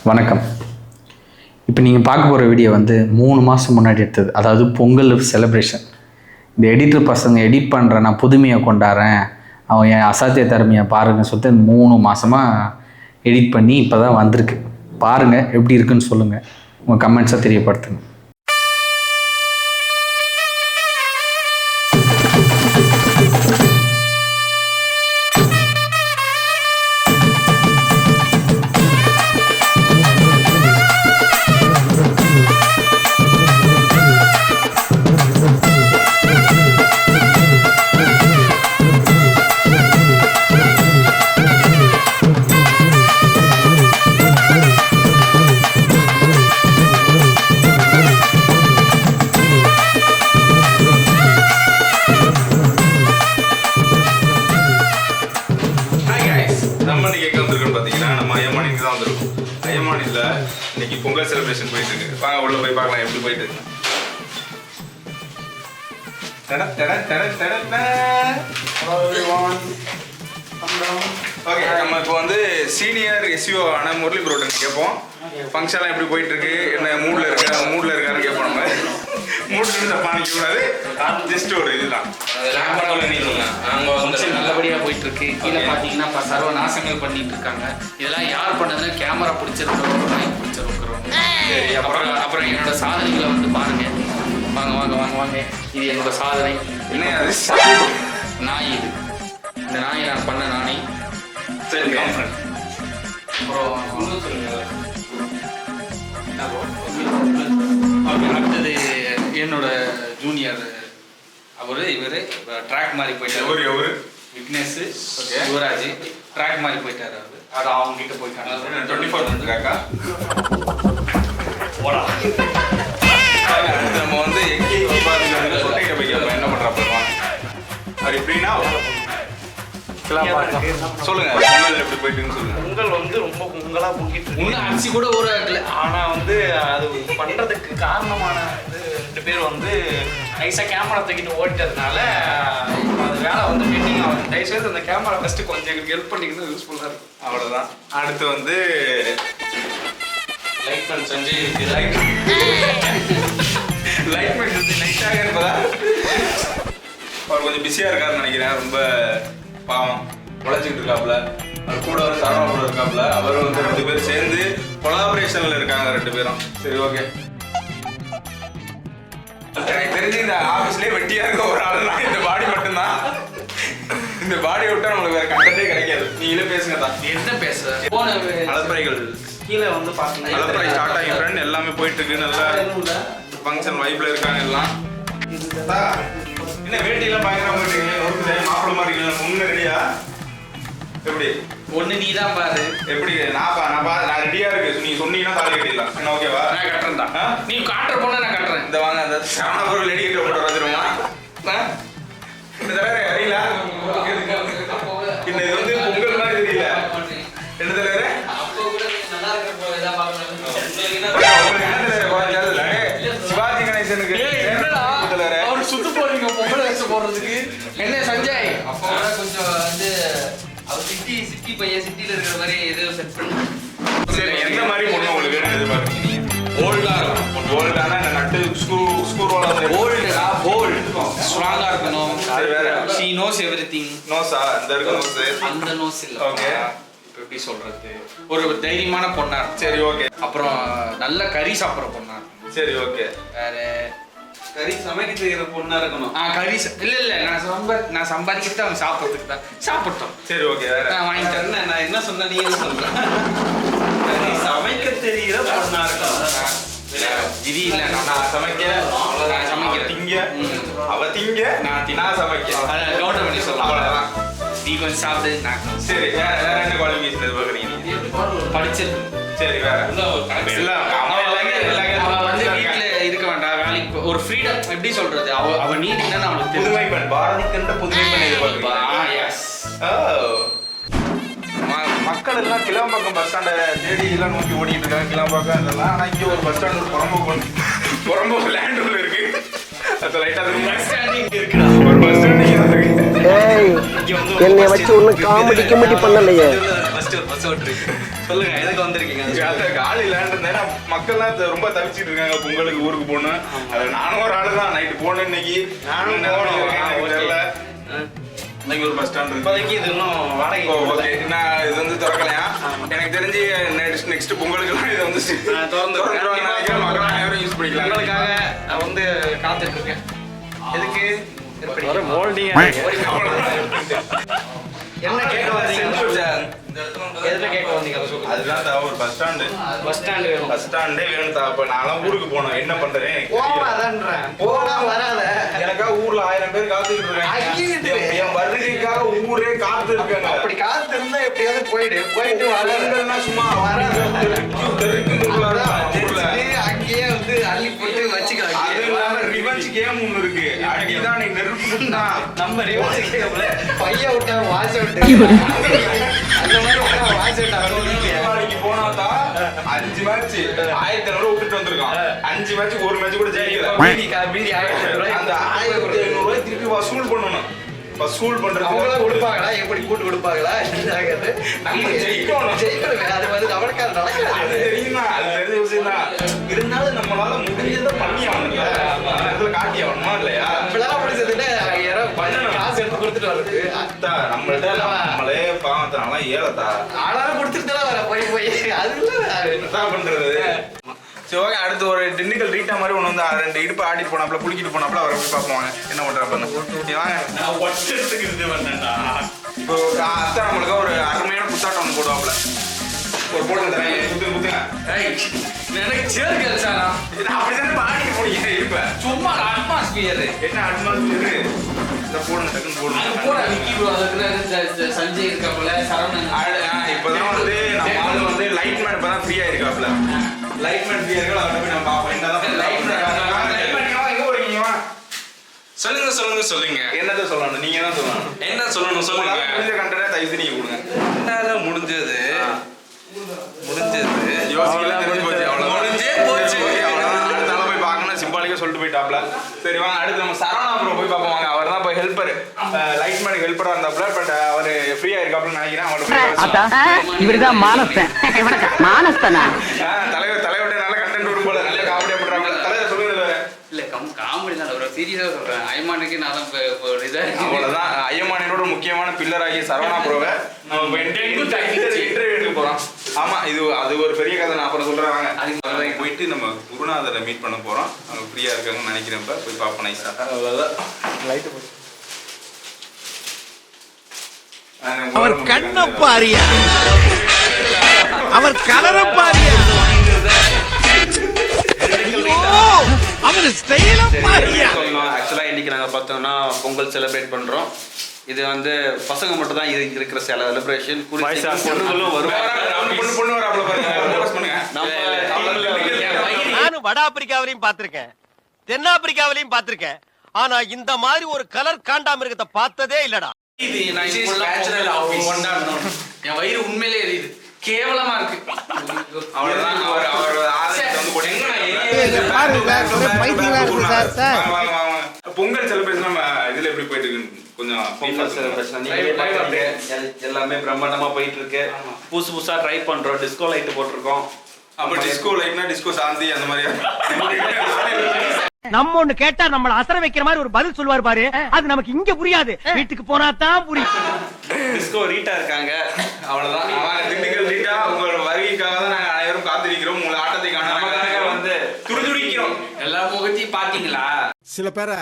வணக்கம். இப்போ நீங்கள் பார்க்க போகிற வீடியோ வந்து 3 மாதம் முன்னாடி எடுத்தது. அதாவது பொங்கல் செலிப்ரேஷன். இந்த எடிட்டர் பசங்க எடிட் பண்ணுற நான் புதுமையை கொண்டாடுறேன், அவன் என் அசாத்திய திறமையை பாருங்கன்னு சொல்லிட்டு 3 மாதமாக எடிட் பண்ணி இப்போ தான் வந்திருக்கு. பாருங்கள், எப்படி இருக்குன்னு சொல்லுங்கள், உங்கள் கமெண்ட்ஸை தெரியப்படுத்துங்க. இன்னைக்கு பொங்கல் செலிப்ரேஷன் போயிட்டு இருக்கு. வாங்க உள்ள போய் பார்க்கலாம் எப்படி போயிட்டு இருக்கு. ஓகே, நம்ம இப்போ வந்து சீனியர் எஸ்யூ ஆன முரளி ப்ரோட்டன் கேட்போம். ஃபங்க்ஷன்லாம் எப்படி போயிட்டு இருக்கு, என்ன மூட்ல இருக்காருன்னு கேட்போம். நம்ம மூட்ல இருந்து பாணிக்க கூடாது, ஜஸ்ட் ஒரு இதுதான். நல்லபடியாக போயிட்டு இருக்கு. கீழே பார்த்தீங்கன்னா இப்போ சர்வ நாசங்கள் பண்ணிட்டு இருக்காங்க. இதெல்லாம் யார் பண்ணதுன்னா கேமரா பிடிச்சிருக்கிறோம். அப்புறம் என்னோட சாதனைகளை வந்து பாருங்க. வாங்க வாங்க வாங்க வாங்க இது என்னோட சாதனை. என்ன நாய், இது இந்த நாயை நான் பண்ண நானே. சரி, அப்புறம் அடுத்தது என்னோட ஜூனியர் இவர் ட்ராக் மாதிரி போயிட்டாரு. விக்னேஷ் யுவராஜ் ட்ராக் மாதிரி போயிட்டாரு. அது அவங்க கிட்ட போயிட்டாங்க. 24 ட்ராக்கா. நம்ம வந்து சொட்டையிட்ட போய் கேட்போம் என்ன பண்றப்ப அது எப்படின்னா சொல்லுங்க, பொங்கல் எப்படி போயிட்டுன்னு சொல்லுங்க. பொங்கல் வந்து ரொம்ப பொங்கலா பொங்கிட்டு இருக்கு. இன்னும் அரிசி கூட ஊற வைக்கல. ஆனா வந்து அது பண்றதுக்கு காரணமான இது 2 பேர் வந்து நைஸா கேமரா தூக்கிட்டு ஓடிட்டதுனால அது வேலை வந்து பெண்டிங் ஆகுது. தயவுசெய்து அந்த கேமரா ஃபர்ஸ்ட் கொஞ்சம் எங்களுக்கு ஹெல்ப் பண்ணிக்கிறது யூஸ்ஃபுல்லா இருக்கும். அவ்வளவுதான். அடுத்து வந்து லைட்மேன் சஞ்சய் இருக்கு. லைட்மேன் நைட்டாக இருப்பதா அவர் கொஞ்சம் பிஸியா இருக்காருன்னு நினைக்கிறேன். ரொம்ப பாவம் உழைச்சிக்கிட்டு இருக்காப்புல. அவர் கூட வந்து சரவணா கூட இருக்காப்புல. அவரும் வந்து 2 பேரும் சேர்ந்து கொலாபரேஷன்ல இருக்காங்க 2 பேரும். சரி, ஓகே. எனக்கு தெரிஞ்சு இந்த ஆபீஸ்லயே வெட்டியா இருக்க ஒரு ஆள் தான் இந்த பாடி மட்டும்தான். இந்த பாடி விட்டா நம்மளுக்கு வேற கண்டென்ட்டே கிடைக்காது. நீங்களே பேசுங்க தான். என்ன பேச அலப்பறைகள் கீழே வந்து பாத்தீங்கன்னா அலப்பறை ஸ்டார்ட் ஆகி ஃப்ரெண்ட் எல்லாமே போயிட்டு இருக்கு. நல்லா ஃபங்க்ஷன் வைப்ல இருக்காங்க எல்லாம். என்ன வேட்டியெல்லாம் பயங்கரமா இருக்கீங்க, மாப்பிளமா இருக்கீங்க, முன்ன ரெடியா? எப்படி ஒண்ணு நீ தான் பாரு. எப்படி நான் ரெடியா இருக்கு. நீ சொன்னீங்கன்னா தாலி கட்டிடலாம். என்ன ஓகேவா? நான் கட்டுறேன் தான். நீ காட்டுற போனா நான் கட்டுறேன். இந்த வாங்க அந்த சரணபுரம் ரெடி கட்ட போட்டு வந்துருமா இந்த தடவை அறியல. இந்த இது வந்து பொங்கல் மாதிரி தெரியல. என்ன தடவை சிவாஜி கணேசனுக்கு சுத்து போறீங்க பொங்கல் வேஷம் போடுறதுக்கு. என்ன சஞ்சய் அப்போ கொஞ்சம் வந்து அவர் சிட்டி பையன் சிட்டில இருக்கிற மாதிரி ஏதோ செட் பண்ணி. சரி, எந்த மாதிரி பொண்ணு உங்களுக்கு எதிர்பார்க்குறீங்க? ஓல்டானா இந்த நட்டு ஸ்க்ரூ ரோலா ஓல்டா போல்ட் ஸ்ட்ராங்கா இருக்கணும். அது வேற. she knows everything. நோஸா இந்த இருக்க நோஸ். அந்த நோஸ் இல்ல. ஓகே, எப்படி சொல்றது, ஒரு தைரியமான பொண்ணா. சரி, ஓகே. அப்புறம் நல்ல கறி சாப்பிட்ற பொண்ணா. சரி, ஓகே. வேற கறி சமைக்க தெரிகிற பொண்ணா இருக்கணும். கறி இல்ல நான் சம்பாதிக்கிட்டு அவன் சாப்பிட்றதுக்கு தான் சாப்பிட்டோம். சரி, ஓகே. வேற நான் வாங்கிட்டேன். நான் என்ன சொன்ன நீ என்ன சொல்ற? கறி சமைக்க தெரிகிற பொண்ணா இருக்கணும். விதி இல்ல. நான் சமைக்கிறேன். திங்க அவ திங்க நான் சமைக்க. கவுண்டர் பண்ணி சொல்லலாம். அவ்வளவுதான். நீ கொஞ்சம் சாப்பிட்டு நான் சரி, வேற என்ன குவாலிஃபிகேஷன் எதிர்பார்க்குறீங்க நீங்க? படிச்சிருக்கேன். சரி, வேற வீட்டுல இருக்க வேண்டாம், வேலைக்கு ஒரு ஃப்ரீடம். எப்படி சொல்றது, அவ நீட் என்னன்னு அவளுக்கு புதுமை பெண், பாரதி கண்ட புதுமை பெண் எதிர்பார்க்குறீங்க. மக்கள் எல்லாம் கிளாம்பாக்கம் பஸ் ஸ்டாண்டை தேடி எல்லாம் நோக்கி ஓடிட்டு இருக்காங்க. கிளாம்பாக்கம் இதெல்லாம். ஆனா இங்க ஒரு பஸ் ஸ்டாண்ட் புறம்போ லேண்ட் உள்ள இருக்கு. அது லைட்டா பஸ் ஸ்டாண்டிங் இருக்குடா. ஒரு பஸ் ஸ்டாண்டிங் இருக்கு. என்னை வச்சு ஒன்னும் காமெடி பண்ணலையே. ஃபர்ஸ்ட் ஒரு பஸ் ஓட்டுருக்கு. சொல்லுங்க எதுக்கு வந்திருக்கீங்க? காலி இல்லைன்றதுனா மக்கள்லாம் ரொம்ப தவிச்சிட்டு இருக்காங்க பொங்கலுக்கு ஊருக்கு போகணும். அது நானும் ஒரு ஆளு தான். நைட்டு போனேன் இன்னைக்கு. நானும் தெரியல. இன்னைக்கு ஒரு பஸ் ஸ்டாண்ட் இப்போதைக்கு இது இன்னும் வாடகை. ஓகே, நான் இது வந்து திறக்கலையா? எனக்கு தெரிஞ்சு நெக்ஸ்ட் பொங்கலுக்குலாம் இதை வந்து திறந்துருவாங்க நினைக்கிறேன். மக்கள் அனைவரும் யூஸ் பண்ணிக்கலாம். உங்களுக்காக நான் வந்து காத்துட்டு இருக்கேன். எதுக்கு என்ன கேட்க வந்தீங்க? எதுல கேட்க வந்தீங்க அதை சொல்லுங்க. அதுதான் தா, ஒரு பஸ் ஸ்டாண்டு. பஸ் ஸ்டாண்டு வேணும். பஸ் ஸ்டாண்டே வேணும் தா. இப்ப நான்லாம் ஊருக்கு போனோம், என்ன பண்றேன்? போவாதன்றேன். போனா வராத. எனக்காக ஊர்ல 1000 பேர் காத்துக்கிட்டு இருக்காங்க. என் வருகைக்காக ஊரே காத்து இருக்காங்க. அப்படி காத்து இருந்தா எப்படியாவது போயிட்டு வரலன்னா சும்மா வராது. அங்கேயே வந்து அள்ளி போட்டு வச்சுக்கலாம். அது இல்லாம ரிவெஞ்ச் கேம் ஒண்ணு இருக்கு. அடிதான் நீ நெருப்புனா நம்ம ரிவெஞ்ச் கேம்ல பைய விட்டா வாஷ் அவுட். அந்த மாதிரி வாஷ் அவுட் தீபாவளிக்கு போனாதான் 5 மேட்ச் 1500 விட்டுட்டு வந்திருக்கான். 5 மேட்ச் ஒரு மேட்ச் கூட ஜெயிக்கல. மீதி 1500 ரூபாய் அந்த 1500 ரூபாய் திருப்பி வசூல் பண்ணணும். வசூல் பண்றது அவங்களா கொடுப்பாங்களா? எப்படி கூட்டு கொடுப்பாங்களா? நம்ம ஜெயிக்கணும். அது வந்து அவனுக்காக அது நடக்காது. தெரியுமா? அது தெரிஞ்ச விஷயம் தான். இருந்தாலும் நம்மளால முடிஞ்சதை பண்ணி ஆகணும்ல. இடத்துல காட்டி ஆகணுமா இல்லையா? இப்பெல்லாம் முடிச்சதுல காசு எடுத்து கொடுத்துட்டு வருது. அத்தா, நம்மளே பாவத்தினால ஏலத்தா ஆனாலும் கொடுத்துட்டு தான் வர போய் அது என்ன பண்றது? சரி, ஓகே. அடுத்து ஒரு டிண்டிக்கல் ரீட்டா மாதிரி ஒன்று வந்து 2 இடுப்பு ஆடிட்டு போனாப்ல, குளிக்கிட்டு போனாப்ல. அவரை போய் பார்ப்போம் வாங்க, என்ன பண்றாப்ல. வாங்க. நான் ஒட்டத்துக்கு இருந்து வந்தேன்டா. இப்போ அத்தா நம்மளுக்கு ஒரு அருமையான புத்தாட்டம் ஒன்று போடுவாப்ல. ஒரு போட்டு தரேன், குத்துங்க. எனக்கு சேர்க்கல சார். அப்படிதான் பாடிட்டு போனீங்க. இப்ப சும்மா அட்மாஸ்பியர் என்ன அட்மாஸ்பியர்? இந்த போடுங்க, டக்குன்னு போடுங்க. கூட விக்கி ப்ரோ அதுக்கு சஞ்சய் இருக்காப்புல, சரவணன். இப்பதான் வந்து நம்ம ஆளு வந்து லைட் மேன் இப்பதான் ஃப்ரீயா இருக்காப்ல. லைட் மேன் ஃப்ரீயா இருக்கா? அவரை போய் நம்ம பார்ப்போம். என்னதான் லைட் மேன் எங்க போறீங்க? சொல்லுங்க என்னத சொல்லணும்? நீங்க தான் சொல்லணும். என்ன சொல்லணும் சொல்லுங்க. முடிஞ்ச கண்டென்ட் தயவு நீங்க கொடுங்க. என்னால முடிஞ்சது யோசிக்கலாம், தெரிஞ்சு போச்சு. அவ்வளவுதான். முடிஞ்சே போச்சு. அவ்வளவுதான். அடுத்த நாள் போய் பார்க்கணும், சிம்பாலிக்கா சொல்லிட்டு போயிட்டாப்ல. சரி வாங்க, அடுத்து நம்ம சரவணா ப்ரோ போய் பார்ப்போம் வாங்க. அவர் தான் இப்போ ஹெல்ப்பர், லைட் மேனுக்கு ஹெல்ப்பரா இருந்தாப்ல. பட் அவர் ஃப்ரீயா இருக்காப்லன்னு நினைக்கிறேன். அவர்கிட்ட இவருதான் மானஸ்தன். மானஸ்தனா? தலைவர்கிட்ட நல்ல கண்டென்ட் வரும் போல. நல்ல காமெடியா பண்றாப்ல. தலைவர் சொல்லுங்க. இல்ல காமெடி தான், ஒரு சீரியஸா சொல்றேன். ஐமானுக்கு நான் தான் இதா அவ்வளவுதான். ஐயமானோட முக்கியமான பில்லர் ஆகிய சரவணா ப்ரோவை நம்ம இன்டர்வியூ எடுக்க போறோம். ஆமா, அது ஒரு பெரிய கதை. நான் அப்புறம் சொல்றேன் வாங்க. அதுக்கு போயிட்டு நம்ம குருநாதரை மீட் பண்ண போறோம். அவங்க ஃப்ரீயா இருக்காங்கன்னு நினைக்கிறேன். போய் பார்ப்போம் நைஸா. அவ்வளவுதான். லைட் போட்டு அவர் கண்ண பாரியா, அவர் கலர பாரியா, அவர் ஸ்டைல பாரியா. ஆக்சுவலா இன்னைக்கு நாங்க பார்த்தோம்னா பொங்கல் செலிப்ரேட் பண்றோம். இது வந்து பசங்க மட்டும் தான் இருக்கிற செலிப்ரேஷன். பொண்ணுங்களும் பொண்ணு வராப்ல பாருங்க. நானும் வட ஆப்பிரிக்காவிலையும் பார்த்திருக்கேன், தென்னாப்பிரிக்காவிலையும் பார்த்திருக்கேன். ஆனா இந்த மாதிரி ஒரு கலர் காண்டாமிருகத்தை பார்த்ததே இல்லடா. இது நான் என் வயிறு உண்மையிலே எரியுது, கேவலமா இருக்கு. அவ்வளவுதான். அவர் பொங்கல் செலிப்ரேஷன் நம்ம இதுல எப்படி போயிட்டு இருக்கு? கொஞ்சம் பொங்கல் செலிப்ரேஷன் எல்லாமே பிரம்மாண்டமா போயிட்டு இருக்கு. புதுசு புதுசா ட்ரை பண்றோம். டிஸ்கோ லைட் போட்டிருக்கோம். அப்ப டிஸ்கோ லைட்னா டிஸ்கோ சாந்தி அந்த மாதிரி. நம்ம ஒண்ணு கேட்டா நம்மள அசர வைக்கிற மாதிரி ஒரு பதில் சொல்லுவார் பாரு, அது நமக்கு இங்க புரியாது, வீட்டுக்கு போனா தான் புரியும். டிஸ்கோ ரீட்டா இருக்காங்க. அவ்வளவுதான். திண்டுக்கல் ரீட்டா உங்க வருகைக்காக தான் நாங்க அனைவரும் காத்திருக்கிறோம். உங்களை ஆட்டத்தை காண வந்து துடிதுடிக்கிறோம். எல்லா முகத்தையும் பாத்தீங்களா? சில பேரை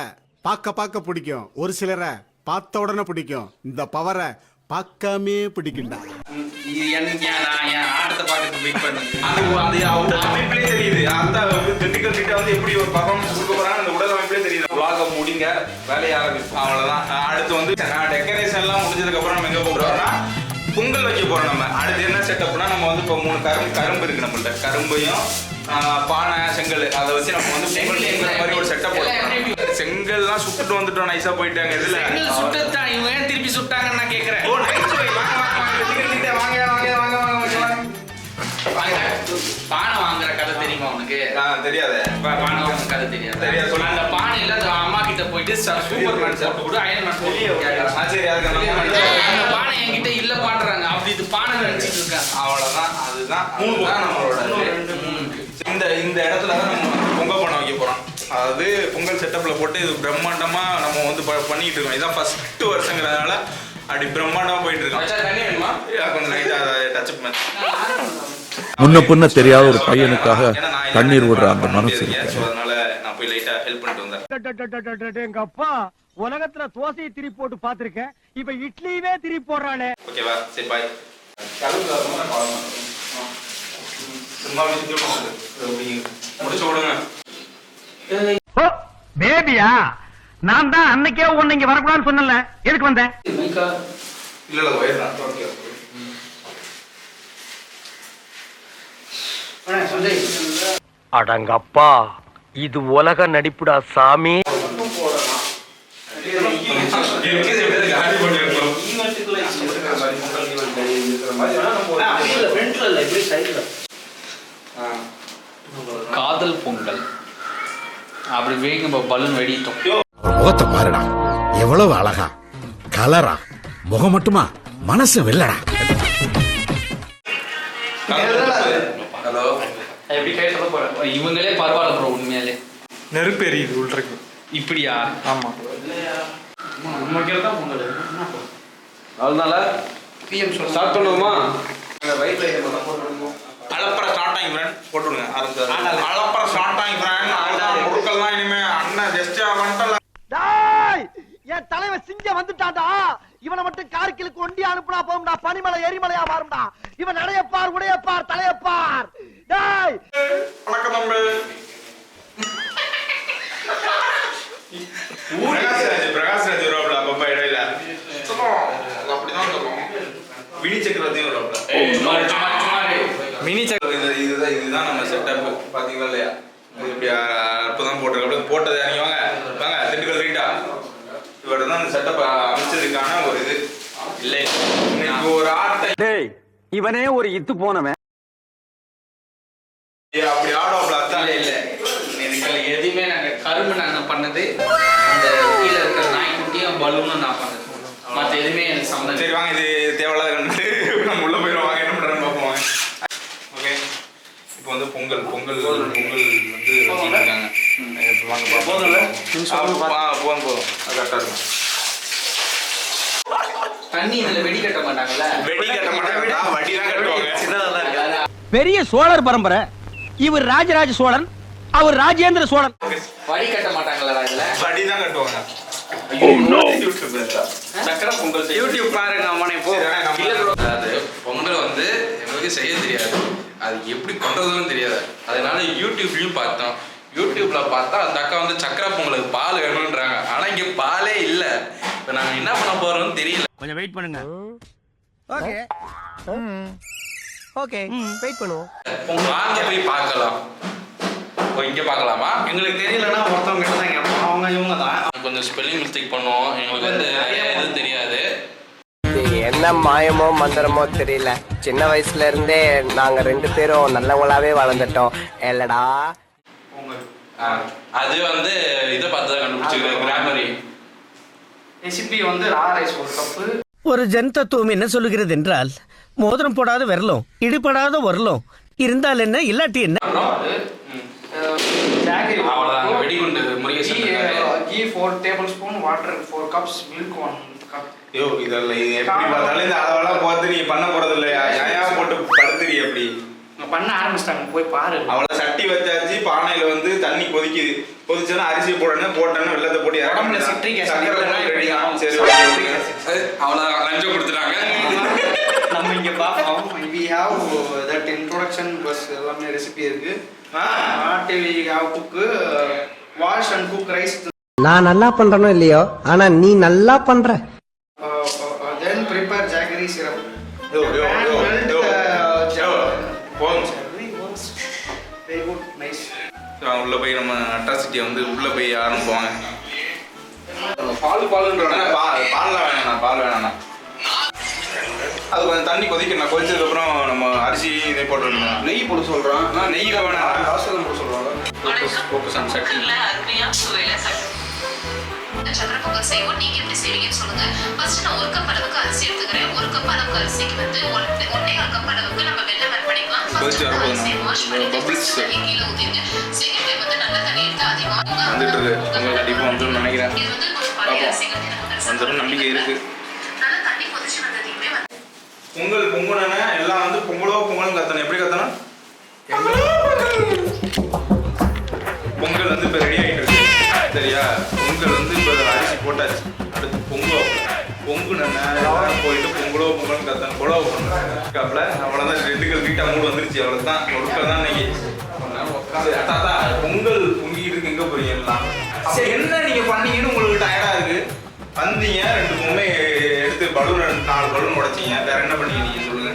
பார்க்க பிடிக்கும், ஒரு சிலரை பார்த்த உடனே பிடிக்கும். இந்த பவரை பார்க்காமே பிடிக்கும்டா. இது நான் என் ஆட்டத்தை பார்த்து வெயிட் பண்ணுங்க. அது அவங்க அமைப்பிலே தெரியுது. அந்த திண்டுக்கல் ரீட்டா வந்து எப்படி ஒரு பர்ஃபார்மன்ஸ் கொடுக்க போறாங்க அந்த உடல் அமைப்பிலே தெரியுது. vlog முடிங்க, வேலையை ஆரம்பிப்போம். அவ்வளவுதான். அடுத்து வந்து டெக்கரேஷன் எல்லாம் முடிஞ்சதுக்கு அப்புறம் நம்ம எங்க போறோம்னா பொங்கல் வைக்க போறோம். நம்ம அடுத்து என்ன செட்டப்னா, நம்ம வந்து இப்போ 3 கரும்பு இருக்கு நம்மள்ட்ட. கரும்பையும் பானை, செங்கல், அதை வச்சு நம்ம வந்து பொங்கல் மாதிரி ஒரு செட்டப் போடுறோம். செங்கல்லாம் சுட்டுட்டு வந்துட்டோம், நைஸா போயிட்டாங்க. இதுல சுட்டத்தான் இவங்க ஏன் திருப்பி சுட்டாங்கன்னு நான் கேட்கறேன். பானை வாங்குற கதை தெரியுமா உனக்கு? தெரியாது. பானை வாங்குற கதை தெரியாது. அந்த பானையில அந்த அம்மா கிட்ட போயிட்டு சூப்பர் மேன் போட்டு கூட அயன் மேன் போட்டு சரி, அதுக்கு அந்த பானை என்கிட்ட இல்ல பாடுறாங்க. அப்படி இது பானை நினைச்சிட்டு இருக்கேன். அவ்வளவுதான். அதுதான் நம்மளோட இந்த இடத்துல தான் நம்ம பொங்கல் பண்ண வைக்க போறோம். அதாவது பொங்கல் செட்டப்ல போட்டு இது பிரம்மாண்டமா நம்ம வந்து பண்ணிட்டு இருக்கோம். இதான் ஃபர்ஸ்ட் வருஷங்கிறதுனால அப்படி பிரம்மாண்டமா போயிட்டு இருக்கோம். தண்ணி வேணுமா? கொஞ்சம் லைட்டா டச் பண்ண முன்ன பின்ன தெரியாத ஒரு பையனுக்காக கண்ணீர் விடுற அந்த மனசு இருக்கு. அதனால நான் போய் லைட்டா ஹெல்ப் பண்ணிட்டு வந்தேன். எங்க அப்பா உலகத்துல தோசையை திரி போட்டு பாத்திருக்கேன், இப்ப இட்லியவே திரி போடுறானே. ஓகேவா? சரி பாய். சும்மா முடிச்சு விடுங்க. பேபியா? நான் தான் அன்னைக்கே உன்னை இங்க வரக்கூடாதுன்னு சொன்னல, எதுக்கு வந்தேன்? இல்ல ஒயர் தான். ஓகே அடங்கப்பா, இது உலக நடிப்புடா சாமி. காதல் பொங்கல் அப்படி வேக பலூன் வெடிட்டோம். முகத்தை பாருடா, எவ்வளவு அழகா கலரா, முகம் மட்டுமா மனசு வெள்ளடா. ஹலோ, எப்படி கை சொல்ல போறேன்? இவங்களே பரவாயில்ல ப்ரோ, உண்மையாலே நெருப்பு எரியுது உள்றக்கு. இப்படியா? ஆமா, நம்ம கீழே தான் பொங்கல். அதனால ஸ்டார்ட் பண்ணுவோமா? அலப்பற ஸ்டார்ட் ஆகி ஃப்ரெண்ட் போட்டு விடுங்க. அலப்பற ஸ்டார்ட் ஆகி ஃப்ரெண்ட். அதான் முடுக்கலாம் இனிமே. அண்ணன் ஜஸ்ட் வந்துட்டல. டேய், என் தலைவன் சிங்க வந்துட்டான்டா. இவனை மட்டும் கார்கிலுக்கு ஒண்டி அனுப்புனா போகும்டா, பனிமலை எரிமலையா மாறும்டா. இவன் நடையப்பார், உடையப்பார், தலையப்பார். டேய், வணக்கம் தம்பி. பிரகாஷ்ராஜ் வருவாப்ல அப்பப்ப இடையில. அப்படிதான் சொல்லுவோம். வினி சக்கரவர்த்தி வருவாப்ல. மினி இதுதான் நம்ம செட்டப். பாத்தீங்களா இல்லையா? இது இப்படி அப்பதான் போட்டிருக்க. போட்டது நீங்க வாங்க வாங்க திண்டுக்கல் ரைட்டா. இவட தான் இந்த செட்டப் அமைச்சதுக்கான ஒரு இது இல்லை. இன்னைக்கு ஒரு ஆட்டை டேய், இவனே ஒரு இத்து போனவன். அப்படி ஆடுவாப்ல. அதான் இல்ல எதுவுமே நாங்க கரும்பு நாங்க பண்ணது, அந்த கீழே இருக்கிற நாய்க்குட்டியும் பலூனும் நான் பண்ணது. மற்ற எதுவுமே எனக்கு சம்மந்தம். சரி வாங்க, இது தேவையில்லாத கண்டு நம்ம உள்ள போயிடும். வாங்க என்ன பண்றேன்னு பார்ப்போம். வாங்க. ஓகே, இப்போ வந்து பொங்கல் பொங்கல் பொங்கல் வந்து வச்சுருக்காங்க. இப்போ வாங்க பார்ப்போம். போதும் அது கரெக்டாக இருக்கும். தண்ணி இதுல வெடி கட்ட மாட்டாங்கல்ல? வெடி கட்ட மாட்டாங்க, வட்டி தான் கட்டுவாங்க. சின்னதாக இருக்கு. பெரிய சோழர் பரம்பரை. இவர் ராஜராஜ சோழன், அவர் ராஜேந்திர சோழன். வடி கட்ட மாட்டாங்களா இதுல? வட்டி தான் கட்டுவாங்க. சக்கரை பொங்கல் யூடியூப் பாருங்க. அவனே போ. அது பொங்கல் வந்து எங்களுக்கு செய்ய தெரியாது, அது எப்படி பண்றதுன்னு தெரியாது. அதனால யூடியூப்லயும் பார்த்தோம். யூடியூப்ல பார்த்தா அந்த அக்கா வந்து சக்கரை பொங்கலுக்கு பால் வேணும்ன்றாங்க. ஆனா இங்க பாலே இல்ல. இப்ப நாங்க என்ன பண்ண போறோம்னு தெரியல. கொஞ்சம் வெயிட் பண்ணுங்க. ஓகே ஓகே, வெயிட் பண்ணுவோம். வாங்க போய் பார்க்கலாம். இங்க பார்க்கலாமா? எங்களுக்கு தெரியலன்னா ஒருத்தவங்க கிட்ட தான் கேட்போம். அவங்க இவங்க தான் கொஞ்சம் ஸ்பெல்லிங் மிஸ்டேக் பண்ணுவோம். எங்களுக்கு வந்து நிறைய எதுவும் தெரியாது. என்ன மாயமோ மந்திரமோ தெரியல, சின்ன வயசுல இருந்தே நாங்க 2 பேரும் நல்லவங்களாவே வளர்ந்துட்டோம் இல்லடா. அது வந்து இதை பார்த்து தான் கண்டுபிடிச்சிருக்கேன். கிராமரி ரெசிபி வந்து ரா ரைஸ் ஒரு கப்பு. ஒரு ஜன் தத்துவம் என்ன சொல்லுகிறது என்றால், மோதிரம் போடாத விரலும் இடிபடாத உரலும் இருந்தால் என்ன, இல்லாட்டி என்ன. ஜாகரி அவ்வளோதான். வெடிகுண்டு Murugesan ghee 4 tablespoon, water 4 cups, milk 1 cup. ஐயோ, இதெல்லாம் இது எப்படி பார்த்தாலும் இந்த அளவெல்லாம் பார்த்து நீ பண்ண போறது இல்லையா? ஏன் போட்டு படுத்துறீ அப்படி? பண்ண ஆரம்பிச்சிட்டாங்க, போய் பாரு. அவளை சட்டி வச்சாச்சு, பானையில வந்து தண்ணி கொதிக்குது. கொதிச்சோன்னா அரிசி போடணும், போட்டோன்னா வெள்ளத்தை போட்டு உடம்புல citric acid சரி, அவ்வளோதான். லஞ்சம் கொடுத்துட்டாங்க. நம்ம இங்க பார்ப்போம். we have that introduction bus எல்லாமே ரெசிபி இருக்கு. what we have cook, wash and cook rice. நான் நல்லா பண்றனோ இல்லையோ, ஆனா நீ நல்லா பண்ற. then prepare jaggery syrup. Very good, nice. உள்ள போய் நம்ம அட்ராசிட்டியை வந்து உள்ள போய் ஆரம்பிப்பாங்க. பால்ன்றாங்க. பால்லாம் வேணாண்ணா, பால் வேணாண்ணா. அது கொஞ்சம் தண்ணி கொதிக்கணும். கொதிச்சதுக்கு அப்புறம் நம்ம அரிசி இதை போட்டுருந்தோம். நெய் போட சொல்றான். நெய் வேணாம், காசு போட சொல்றாங்க. ஃபோக்கஸ் ஆன் சட்டி. சக்கரை பொங்கல் செய்வோம். நீங்க எப்படி செய்வீங்கன்னு சொல்லுங்க. ஃபர்ஸ்ட் நான் 1 கப் அளவுக்கு அரிசி எடுத்துக்கிறேன். 1 கப் அளவுக்கு அரிசிக்கு வந்து 1.5 கப் அளவுக்கு நம்ம வெல்லம் ஆட் பண்ணிக்கலாம். ஃபர்ஸ்ட் அரிசியை வாஷ் பண்ணிட்டு தண்ணி கீழே ஊத்திடுங்க. செகண்ட் டைம் வந்து நல்ல தண்ணி எடுத்து அதிகமா வந்துட்டு இருக்கு. பொங்கல் கண்டிப்பா வந்துடும் நினைக்கிறேன். இது வந்து கொஞ்சம் பழைய அரிசி வந்துடும் நம்பிக்கை இருக்கு. நல்லா தண்ணி கொதிச்சு வந்ததையுமே பொங்கல் பொங்குனே எல்லாம் வந்து பொங்கலோ பொங்கலும் கத்தணும். எப்படி கத்தணும்? பொங்கல் வந்து இப்போ ரெடி ஆகிட்டு இருக்கு சரியா? பொங்கல் வந்து இப்போ அரிசி போட்டாச்சு. அடுத்து பொங்குனே போயிட்டு பொங்கலோ பொங்கலும் கத்தணும். கொலோ காப்பில் அவ்வளோதான். 2 கல் வீட்டை 3 வந்துருச்சு. அவ்வளோதான் ஒருக்கல் தான் இன்னைக்கு. தாத்தா பொங்கல் பொங்கிட்டு இருக்கு. எங்கே போறீங்க எல்லாம்? சரி என்ன நீங்கள் பண்ணீங்கன்னு உங்களுக்கு டயர்டாக இருக்கு. வந்தீங்க 2 பொம்மை எடுத்து பலூன் 4 பலூன் உடைச்சிங்க. வேற என்ன பண்ணீங்க நீங்க சொல்லுங்க.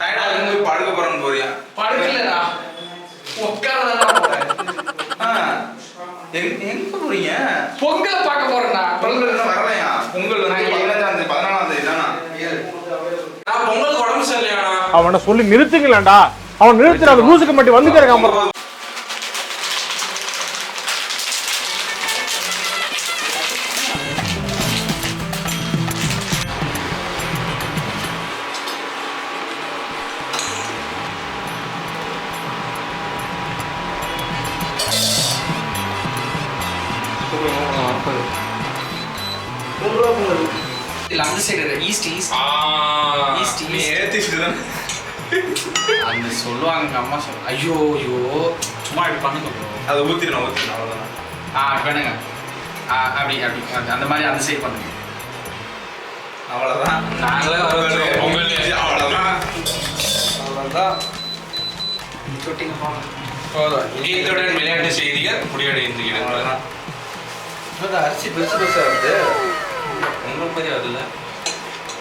டயர்டா இருந்து படுக்க போறேன்னு போறியா? படுக்கலடா, உட்காரதான் போறேன். எங்க போறீங்க? பொங்கல் பார்க்க போறேன்டா. பொங்கல் இன்னும் வரலையா? பொங்கல் வந்து 15ஆம் தேதி 14ஆம் தேதி தானா? நான் பொங்கலுக்கு உடம்பு சரியில்லையாண்ணா. அவனை சொல்லி நிறுத்துங்களேன்டா. அவன் நிறுத்துற அந்த லூசுக்கு மட்டும் வந்துட்டே இருக்கான். இல்ல அந்த சைடு ஈஸ்ட் நீ ஏத்திட்டு தான் அந்த சொல்லுவாங்க அம்மா சொல்ல. ஐயோ சும்மா இப்படி பண்ணுங்க ப்ரோ. அதை ஊத்திடணும் அவ்வளோதான். பண்ணுங்க. அப்படி அந்த மாதிரி அந்த சைடு பண்ணுங்க. அவ்வளோதான். நாங்களே பொங்கல் அவ்வளோதான். இத்துடன் விளையாட்டு செய்திகள் முடிவடைந்துகிறது. அரிசி பெருசு பெருசா வருது. உங்களுக்கு மாதிரி அதுல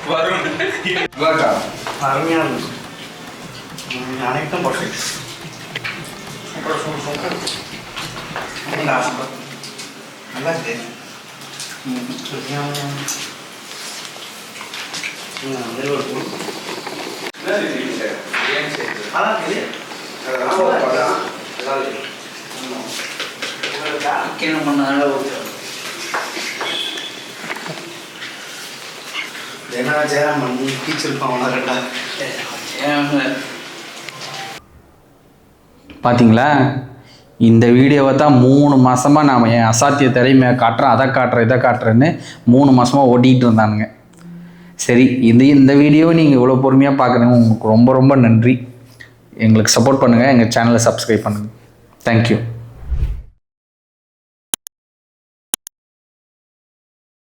வரும். அருமையான அனைத்தும் பர்ஃபெக்ட். சூப்பர் நல்லா இருக்கு. என்ன ஜெயராமன் டீச்சருப்பான் கரெக்டா? பார்த்தீங்களா, இந்த வீடியோவை தான் 3 மாதமாக நாம் என் அசாத்திய திறமையை காட்டுறேன், அதை காட்டுறேன், இதை காட்டுறேன்னு 3 மாதமாக ஓட்டிகிட்டு இருந்தானுங்க. சரி, இந்த வீடியோவை நீங்கள் இவ்வளோ பொறுமையாக பார்க்குறீங்க, உங்களுக்கு ரொம்ப ரொம்ப நன்றி. எங்களுக்கு சப்போர்ட் பண்ணுங்கள், எங்கள் சேனலை சப்ஸ்கிரைப் பண்ணுங்கள். தேங்க்யூ.